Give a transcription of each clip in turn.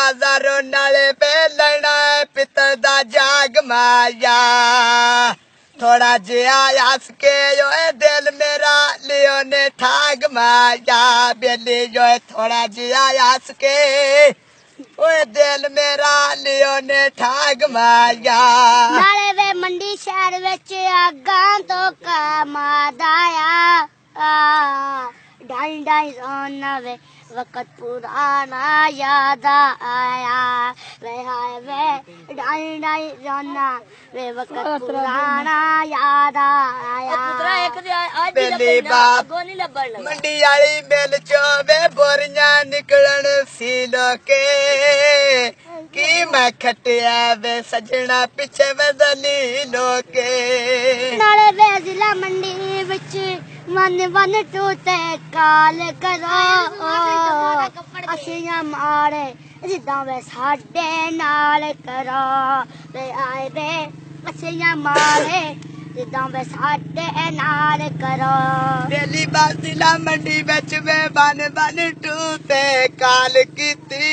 बाजारों नाले पे लेना पितर दा जाग माया थोड़ा जिया हस के जो है दिल मेरा लियो ने ठाग माया बेली जो है थोड़ा जिया हस के ओए दिल मेरा लियो ने ठाग माया नाले वे मंडी शहर विच आगां तो कमादा आ ढाई ढाई रोना वे वक्त पुराना याद आया वे हाय वे ढाई ढाई रोना वे वक्त पुराना याद आया बेली बाप मंडी वाली मिल चो वे बोरियां निकलन सीलो के की मैं खटिया वे सजना पिछे वे दलीलो के नाले वे जिला मंडी विच मन वन टूटे काल करो असियां मारे जिद्दां वे साडे नाल करो वे आए वे असियां मारे जिद्दां वे साडे नाल करो बेली बाजिला मंडी विच वे बन बन टूटे काल कीती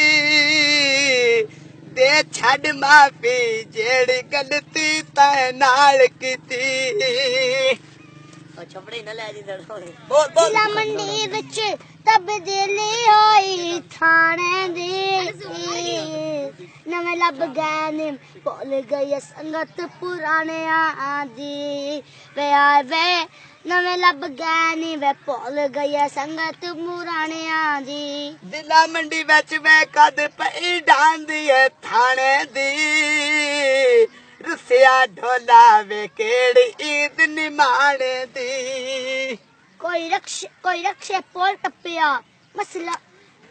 दे छड़ माफी जेड़ी गलती तै नाल कीती छपड़े न ले जी जिला मंडी विच तब्दीली होई थाने दी नवे लब गए ने भुल गई संगत पुराने दी वे आए वे नवे लब गए ने वे भुल गई संगत पुराने दी जिला मंडी विच वे कद पई डांदी है थाने दी रुसिया ढोला वे केड़ी ईद निमाणे दी कोई रक्षे पोल टपिया मसला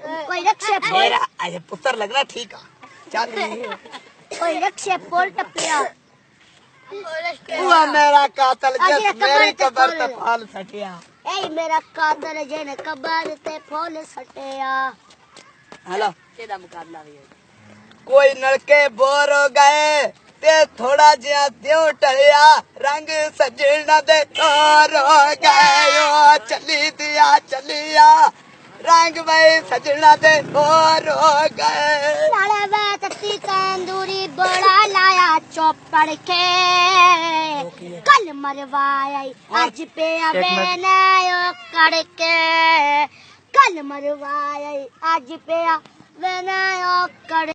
कोई रक्षे पोल मेरा अरे पुत्र लगना ठीक है चल कोई रक्षे पोल टपिया हुआ मेरा कातल जस मेरी कबर ते फल सटिया ए मेरा कातल जेने कबर ते फूल सटिया हेलो तेरा मुकाबला भी है कोई नलके बोर हो गए ते थोड़ा जिया त्यों टलिया रंग सजना दे तोर हो गए ओ चलिया रंग भाई सजना दे तोर हो गए लाले वे तत्ती तंदूरी बड़ा लाया चौपड़ के कल मरवाया आज पे अबे नयो करके कल मरवाया आज पे अबे नयो कर